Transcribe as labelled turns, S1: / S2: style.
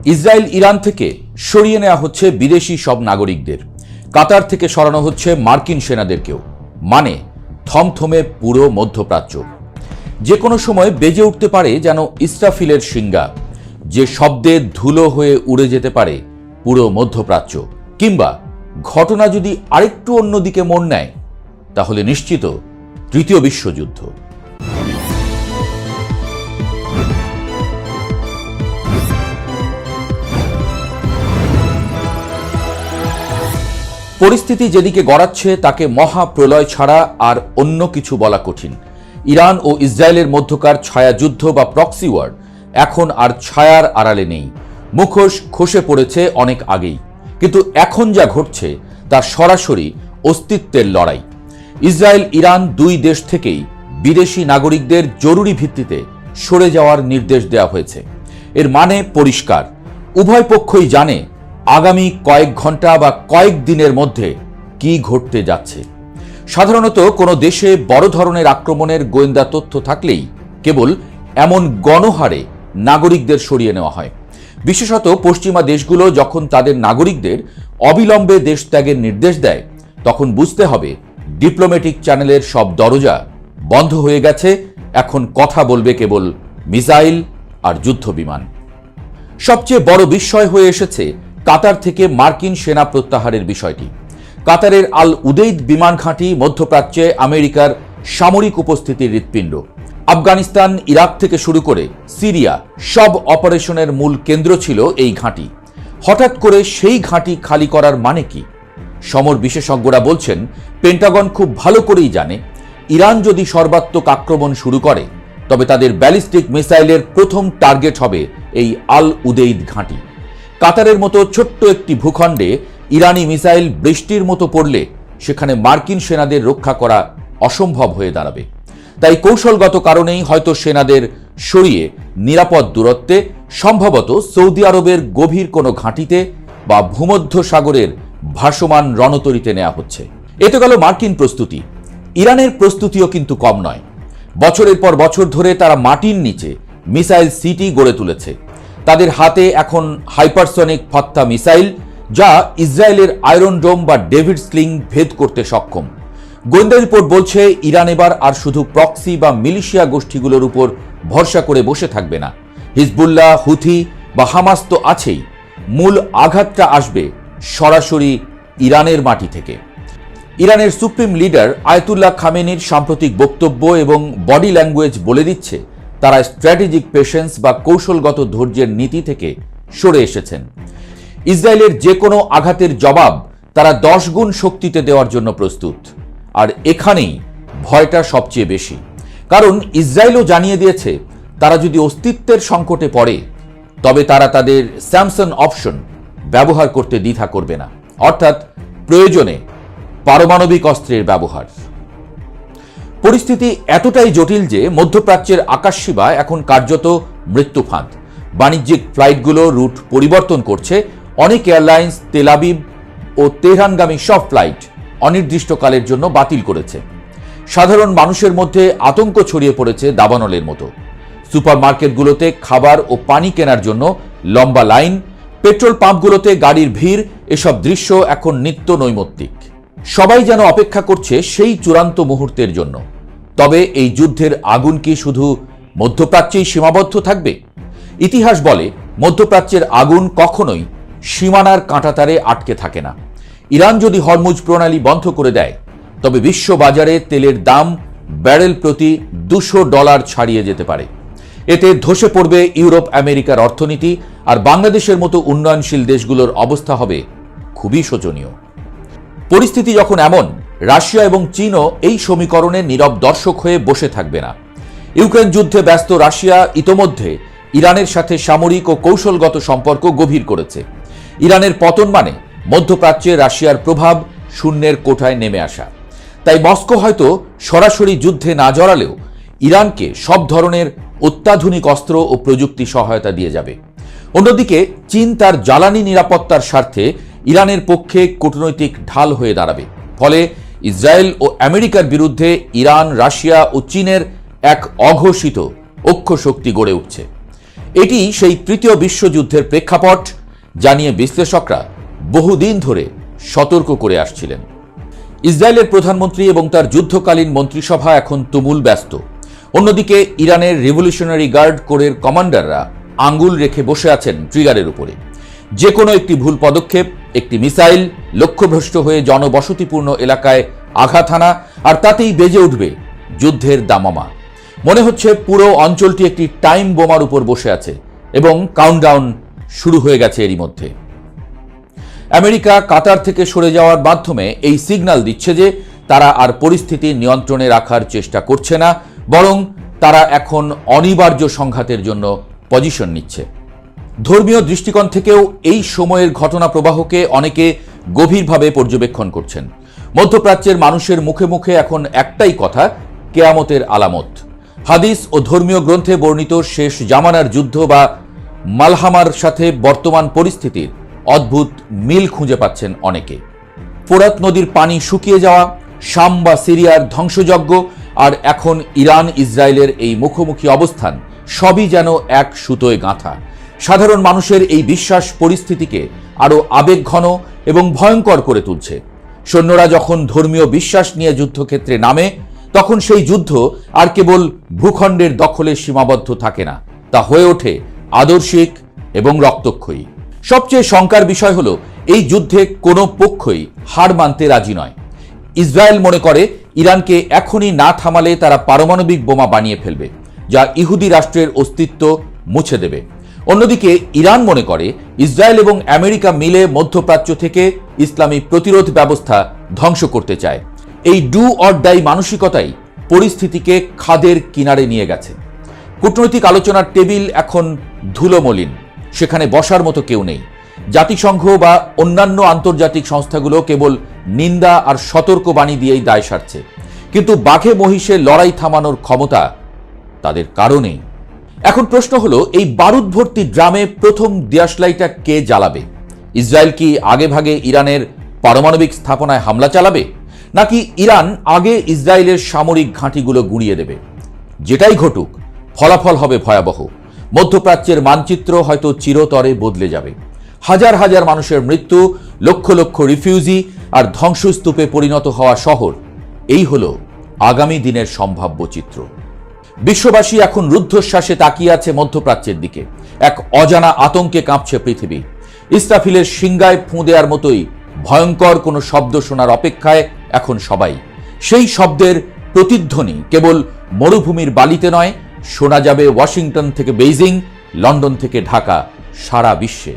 S1: Israel Iran থেকে সরিয়ে নেওয়া হচ্ছে বিদেশি সব নাগরিকদের, কাতার থেকে সরানো হচ্ছে মার্কিন সেনাদেরকেও, মানে থমথমে পুরো মধ্যপ্রাচ্য। যে কোনো সময় বেজে উঠতে পারে যেন ইসরাফিলের শিঙ্গা, যে শব্দে ধুলো হয়ে উড়ে যেতে পারে পুরো মধ্যপ্রাচ্য। কিংবা ঘটনা যদি আরেকটু অন্যদিকে মোড় নেয়, তাহলে নিশ্চিত তৃতীয় বিশ্বযুদ্ধ। পরিস্থিতি যেদিকে গড়াচ্ছে তাকে মহাপ্রলয় ছাড়া আর অন্য কিছু বলা কঠিন। ইরান ও ইসরায়েলের মধ্যকার ছায়াযুদ্ধ বা প্রক্সি ওয়ার এখন আর ছায়ার আড়ালে নেই, মুখোশ খসে পড়েছে অনেক আগেই। কিন্তু এখন যা ঘটছে তা সরাসরি অস্তিত্বের লড়াই। ইসরায়েল ইরান দুই দেশ থেকেই বিদেশি নাগরিকদের জরুরি ভিত্তিতে সরে যাওয়ার নির্দেশ দেওয়া হয়েছে। এর মানে পরিষ্কার, উভয় পক্ষই জানে আগামী কয়েক ঘন্টা বা কয়েক দিনের মধ্যে কি ঘটতে যাচ্ছে। সাধারণত কোনো দেশে বড় ধরনের আক্রমণের গোয়েন্দা তথ্য থাকলেই কেবল এমন গণহারে নাগরিকদের সরিয়ে নেওয়া হয়। বিশেষত পশ্চিমা দেশগুলো যখন তাদের নাগরিকদের অবিলম্বে দেশ ত্যাগের নির্দেশ দেয়, তখন বুঝতে হবে ডিপ্লোম্যাটিক চ্যানেলের সব দরজা বন্ধ হয়ে গেছে। এখন কথা বলবে কেবল মিসাইল আর যুদ্ধ বিমান। সবচেয়ে বড় বিস্ময় হয়ে এসেছে কাতার থেকে মার্কিন সেনা প্রত্যাহারের বিষয়টি। কাতারের আল উদেইদ বিমান ঘাঁটি মধ্যপ্রাচ্যে আমেরিকার সামরিক উপস্থিতির হৃৎপিণ্ড। আফগানিস্তান, ইরাক থেকে শুরু করে সিরিয়া সব অপারেশনের মূল কেন্দ্র ছিল এই ঘাঁটি। হঠাৎ করে সেই ঘাঁটি খালি করার মানে কি? সমর বিশেষজ্ঞরা বলছেন, পেন্টাগন খুব ভালো করেই জানে ইরান যদি সর্বাত্মক আক্রমণ শুরু করে, তবে তাদের ব্যালিস্টিক মিসাইলের প্রথম টার্গেট হবে এই আল উদেইদ ঘাঁটি। কাতারের মতো ছোট্ট একটি ভূখণ্ডে ইরানি মিসাইল বৃষ্টির মতো পড়লে সেখানে মার্কিন সেনাদের রক্ষা করা অসম্ভব হয়ে দাঁড়াবে। তাই কৌশলগত কারণেই হয়তো সেনাদের সরিয়ে নিরাপদ দূরত্বে, সম্ভবত সৌদি আরবের গভীর কোনো ঘাঁটিতে বা ভূমধ্য সাগরের ভাসমান রণতরীতে নেওয়া হচ্ছে। এতে গেল মার্কিন প্রস্তুতি। ইরানের প্রস্তুতিও কিন্তু কম নয়। বছরের পর বছর ধরে তারা মাটির নিচে মিসাইল সিটি গড়ে তুলেছে। তাদের হাতে এখন হাইপারসনিক ফাত্তা মিসাইল, যা ইসরায়েলের আয়রন ডোম বা ডেভিড স্লিং ভেদ করতে সক্ষম। গোয়েন্দা রিপোর্ট বলছে ইরান এবার আর শুধু প্রক্সি বা মিলিশিয়া গোষ্ঠীগুলোর উপর ভরসা করে বসে থাকবে না। হিজবুল্লাহ, হুথি বা হামাস তো আছেই, মূল আঘাতটা আসবে সরাসরি ইরানের মাটি থেকে। ইরানের সুপ্রিম লিডার আয়াতুল্লাহ খামেনির সাম্প্রতিক বক্তব্য এবং বডি ল্যাঙ্গুয়েজ বলে দিচ্ছে তারা স্ট্র্যাটেজিক পেশেন্স বা কৌশলগত ধৈর্যের নীতি থেকে সরে এসেছেন। ইসরায়েলের যে কোনো আঘাতের জবাব তারা 10 গুণ শক্তিতে দেওয়ার জন্য প্রস্তুত। আর এখানেই ভয়টা সবচেয়ে বেশি, কারণ ইসরায়েলও জানিয়ে দিয়েছে তারা যদি অস্তিত্বের সংকটে পড়ে, তবে তারা তাদের স্যামসন অপশন ব্যবহার করতে দ্বিধা করবে না, অর্থাৎ প্রয়োজনে পারমাণবিক অস্ত্রের ব্যবহার। পরিস্থিতি এতটাই জটিল যে মধ্যপ্রাচ্যের আকাশসীমা এখন কার্যত মৃত্যুফাঁদ। বাণিজ্যিক ফ্লাইটগুলো রুট পরিবর্তন করছে। অনেক এয়ারলাইন্স তেল আবিব ও তেহরানগামী সব ফ্লাইট অনির্দিষ্টকালের জন্য বাতিল করেছে। সাধারণ মানুষের মধ্যে আতঙ্ক ছড়িয়ে পড়েছে দাবানলের মতো। সুপারমার্কেটগুলোতে খাবার ও পানি কেনার জন্য লম্বা লাইন, পেট্রোল পাম্পগুলোতে গাড়ির ভিড়, এসব দৃশ্য এখন নিত্য নৈমিত্তিক। সবাই যেন অপেক্ষা করছে সেই চূড়ান্ত মুহূর্তের জন্য। তবে এই যুদ্ধের আগুন কি শুধু মধ্যপ্রাচ্যেই সীমাবদ্ধ থাকবে? ইতিহাস বলে মধ্যপ্রাচ্যের আগুন কখনোই সীমানার কাঁটাতারে আটকে থাকে না। ইরান যদি হরমুজ প্রণালী বন্ধ করে দেয়, তবে বিশ্ব বাজারে তেলের দাম ব্যারেল প্রতি $200 ছাড়িয়ে যেতে পারে। এতে ধসে পড়বে ইউরোপ আমেরিকার অর্থনীতি, আর বাংলাদেশের মতো উন্নয়নশীল দেশগুলোর অবস্থা হবে খুবই শোচনীয়। পরিস্থিতি যখন এমন, রাশিয়া এবং চীনও এই সমীকরণে নীরব দর্শক হয়ে বসে থাকবে না। ইউক্রেন যুদ্ধে ব্যস্ত রাশিয়া ইতোমধ্যে ইরানের সাথে সামরিক ও কৌশলগত সম্পর্ক গভীর করেছে। ইরানের পতন মানে মধ্যপ্রাচ্যে রাশিয়ার প্রভাব শূন্যের কোঠায় নেমে আসা। তাই মস্কো হয়তো সরাসরি যুদ্ধে না জড়ালেও ইরানকে সব ধরনের অত্যাধুনিক অস্ত্র ও প্রযুক্তি সহায়তা দিয়ে যাবে। অন্যদিকে চীন তার জ্বালানি নিরাপত্তার স্বার্থে ইরানের পক্ষে কূটনৈতিক ঢাল হয়ে দাঁড়াবে। ফলে ইসরায়েল ও আমেরিকার বিরুদ্ধে ইরান, রাশিয়া ও চীনের এক অঘোষিত ঐক্য শক্তি গড়ে উঠছে। এটি সেই তৃতীয় বিশ্বযুদ্ধের প্রেক্ষাপট, জানিয়ে বিশ্লেষকরা বহুদিন ধরে সতর্ক করে আসছিলেন। ইসরায়েলের প্রধানমন্ত্রী এবং তার যুদ্ধকালীন মন্ত্রিসভা এখন তুমুল ব্যস্ত। অন্যদিকে ইরানের রিভলিউশনারি গার্ড কোরের কমান্ডাররা আঙ্গুল রেখে বসে আছেন ট্রিগারের উপরে। যে কোনো একটি ভুল পদক্ষেপ, একটি মিসাইল লক্ষ্যভ্রষ্ট হয়ে জনবসতিপূর্ণ এলাকায় আঘাত হানা, আর তাতেই বেজে উঠবে যুদ্ধের দামামা। মনে হচ্ছে পুরো অঞ্চলটি একটি টাইম বোমার উপর বসে আছে এবং কাউন্টডাউন শুরু হয়ে গেছে এরই মধ্যে। আমেরিকা কাতার থেকে সরে যাওয়ার মাধ্যমে এই সিগন্যাল দিচ্ছে যে তারা আর পরিস্থিতি নিয়ন্ত্রণে রাখার চেষ্টা করছে না, বরং তারা এখন অনিবার্য সংঘাতের জন্য পজিশন নিচ্ছে। ধর্মীয় দৃষ্টিকোণ থেকেও এই সময়ের ঘটনা প্রবাহকে অনেকে গভীরভাবে পর্যবেক্ষণ করছেন। মধ্যপ্রাচ্যের মানুষের মুখে মুখে এখন একটাই কথা, কেয়ামতের আলামত। হাদিস ও ধর্মীয় গ্রন্থে বর্ণিত শেষ জামানার যুদ্ধ বা মালহামার সাথে বর্তমান পরিস্থিতির অদ্ভুত মিল খুঁজে পাচ্ছেন অনেকে। ফোরাত নদীর পানি শুকিয়ে যাওয়া, শাম বা সিরিয়ার ধ্বংসযজ্ঞ, আর এখন ইরান ইসরায়েলের এই মুখোমুখি অবস্থান সবই যেন এক সুতোয় গাঁথা। সাধারণ মানুষের এই বিশ্বাস পরিস্থিতিকে আরও আবেগঘন এবং ভয়ঙ্কর করে তুলছে। সৈন্যরা যখন ধর্মীয় বিশ্বাস নিয়ে যুদ্ধক্ষেত্রে নামে, তখন সেই যুদ্ধ আর কেবল ভূখণ্ডের দখলে সীমাবদ্ধ থাকে না, তা হয়ে ওঠে আদর্শিক এবং রক্তক্ষয়ী। সবচেয়ে শঙ্কার বিষয় হলো, এই যুদ্ধে কোনো পক্ষই হার মানতে রাজি নয়। ইসরায়েল মনে করে ইরানকে এখনই না থামালে তারা পারমাণবিক বোমা বানিয়ে ফেলবে, যা ইহুদি রাষ্ট্রের অস্তিত্ব মুছে দেবে। অন্যদিকে ইরান মনে করে ইসরায়েল এবং আমেরিকা মিলে মধ্যপ্রাচ্য থেকে ইসলামী প্রতিরোধ ব্যবস্থা ধ্বংস করতে চায়। এই ডু অর ডাই মানসিকতাই পরিস্থিতিকে খাদের কিনারে নিয়ে গেছে। কূটনৈতিক আলোচনার টেবিল এখন ধুলোমলিন, সেখানে বসার মতো কেউ নেই। জাতিসংঘ বা অন্যান্য আন্তর্জাতিক সংস্থাগুলো কেবল নিন্দা আর সতর্কবাণী দিয়েই দায় সারছে, কিন্তু বাঘে মহিষে লড়াই থামানোর ক্ষমতা তাদের কারণেই। এখন প্রশ্ন হলো, এই বারুদ ভর্তি ড্রামে প্রথম দেশলাইটা কে জ্বালাবে? ইসরায়েল কি আগে ভাগে ইরানের পারমাণবিক স্থাপনায় হামলা চালাবে, নাকি ইরান আগে ইসরায়েলের সামরিক ঘাঁটিগুলো গুঁড়িয়ে দেবে? যেটাই ঘটুক, ফলাফল হবে ভয়াবহ। মধ্যপ্রাচ্যের মানচিত্র হয়তো চিরতরে বদলে যাবে। হাজার হাজার মানুষের মৃত্যু, লক্ষ লক্ষ রিফিউজি আর ধ্বংসস্তূপে পরিণত হওয়া শহর, এই হলো আগামী দিনের সম্ভাব্য চিত্র। বিশ্ববাসী এখন রুদ্ধশ্বাসে তাকিয়ে আছে মধ্যপ্রাচ্যের দিকে। এক অজানা আতঙ্কে কাঁপছে পৃথিবী। ইসরাফিলের সিংগায় ফুঁ দেওয়ার মতোই ভয়ঙ্কর কোনো শব্দ শোনার অপেক্ষায় এখন সবাই। সেই শব্দের প্রতিধ্বনি কেবল মরুভূমির বালিতে নয়, শোনা যাবে ওয়াশিংটন থেকে বেইজিং, লন্ডন থেকে ঢাকা, সারা বিশ্বে।